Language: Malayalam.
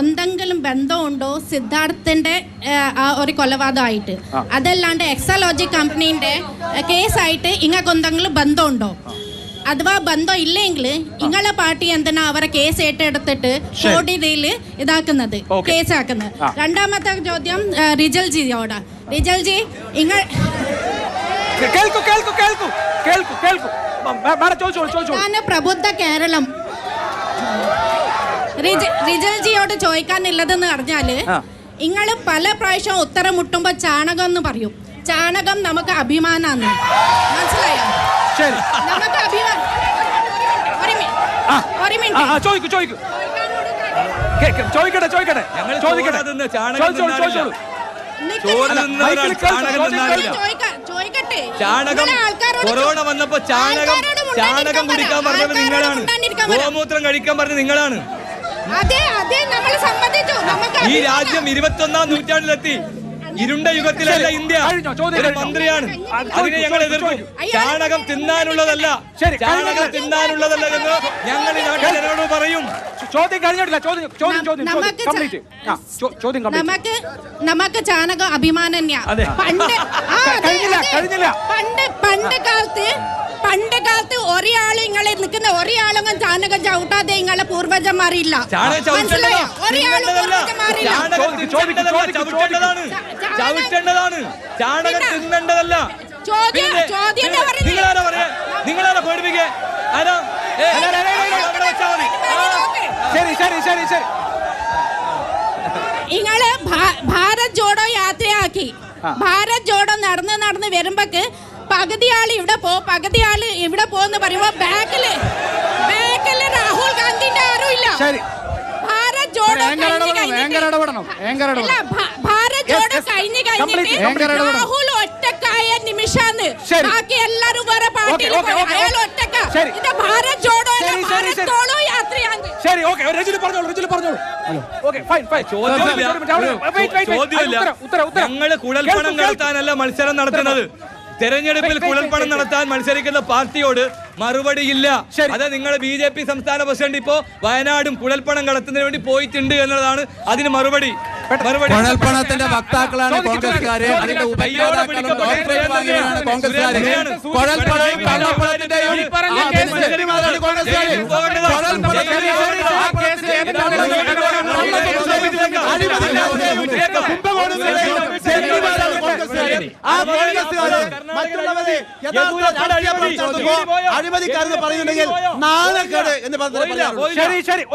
എന്തെങ്കിലും ബന്ധമുണ്ടോ സിദ്ധാർത്ഥിന്റെ ഒരു കൊലപാതകമായിട്ട്? അതല്ലാണ്ട് എക്സാലോജി കമ്പനീന്റെ കേസായിട്ട് ഇങ്ങൾക്ക് എന്തെങ്കിലും ബന്ധമുണ്ടോ? അഥവാ ബന്ധം ഇല്ലെങ്കിൽ നിങ്ങളെ പാർട്ടി എന്തിനാ അവരെ കേസ് ഏറ്റെടുത്തിട്ട് കോടതിയിൽ ഇതാക്കുന്നത്, കേസാക്കുന്നത്? രണ്ടാമത്തെ ചോദ്യം റിജൽ ജിയോട്. റിജൽ ജി, ഞാൻ പ്രബുദ്ധ കേരളം റിജൽ ജിയോട് ചോദിക്കാനുള്ളതെന്ന് പറഞ്ഞാല്, നിങ്ങൾ പല പ്രാവശ്യം ഉത്തരം മുട്ടുമ്പോ ചാണകം എന്ന് പറയും. ചാണകം നമുക്ക് അഭിമാനാണ്, മനസ്സിലായോ? നമുക്ക് അഭിമാനം. ഒരു മിനിറ്റ് കൊറോണ വന്നപ്പോ ചാണകം കുടിക്കാൻ പറഞ്ഞത് നിങ്ങളാണ്, ഗോമൂത്രം കഴിക്കാൻ പറഞ്ഞത് നിങ്ങളാണ്. ഈ രാജ്യം 21-ാം നൂറ്റാണ്ടിലെത്തി. ഇരുണ്ട യുഗത്തിലല്ല ഇന്ത്യ. ഒരു മന്ത്രിയാണ്, അതിനെ ഞങ്ങൾ എതിർക്കും. ചാണകം തിന്നാനുള്ളതല്ല, ചാണകം തിന്നാനുള്ളതല്ല എന്ന് ഞങ്ങൾ ഈ നാട്ടിൽ ജനങ്ങളോട് പറയും. ചോദ്യം കഴിഞ്ഞിട്ടില്ല. നമുക്ക് ചാണകം അഭിമാനം. പണ്ട് കാലത്ത് ഒരാളും ഇങ്ങളെ നിൽക്കുന്ന ഒരാളൊന്നും ചാണകം ചവിട്ടാതെ നിങ്ങളെ പൂർവജന്മാരില്ല. ചവിട്ടേണ്ടതാണ്, ചാണകം തിന്നേണ്ടതല്ല. നിങ്ങളാരാ പറയാ? നിങ്ങളാരാ പേടിപ്പിക്കേ? നിങ്ങള് ഭാരത് ജോഡോ യാത്രയാക്കി. ഭാരത് ജോഡോ നടന്ന് വരുമ്പോക്ക് പകുതി ആള് ഇവിടെ പകുതി ആള് ഇവിടെ പോന്ന് പറയുമ്പോ ബാക്കില് രാഹുൽ ഗാന്ധിന്റെ ആരും ഇല്ല. ഭാരത് ജോഡോ കഴിഞ്ഞ് രാഹുൽ ഒറ്റക്കായ നിമിഷാന്ന്. ബാക്കി എല്ലാരും വേറെ പാർട്ടിയിൽ അയാൾ ഒറ്റക്ക. ഇത് ഭാരത് ജോഡോ യാത്രയാണ്. ഞങ്ങള് കുഴൽപ്പണം നടത്താനല്ല മത്സരം നടത്തുന്നത്. തെരഞ്ഞെടുപ്പിൽ കുഴൽപ്പണം നടത്താൻ മത്സരിക്കുന്ന പാർട്ടിയോട് മറുപടിയില്ല. അത് നിങ്ങളുടെ BJP സംസ്ഥാന പ്രസിഡന്റ് ഇപ്പോ വയനാടും കുഴൽപ്പണം നടത്തുന്നതിന് വേണ്ടി പോയിട്ടുണ്ട് എന്നുള്ളതാണ് അതിന് മറുപടി. കുഴൽപ്പണത്തിന്റെ വക്താക്കളാണ് കോൺഗ്രസ്സുകാര്, അതിന്റെ ഉപയോക്താക്കളും കോൺഗ്രസ്സുകാര്. അഴിമതിക്കാരെന്ന് പറയുന്നുണ്ടെങ്കിൽ നാളെ എന്ന് പറഞ്ഞു.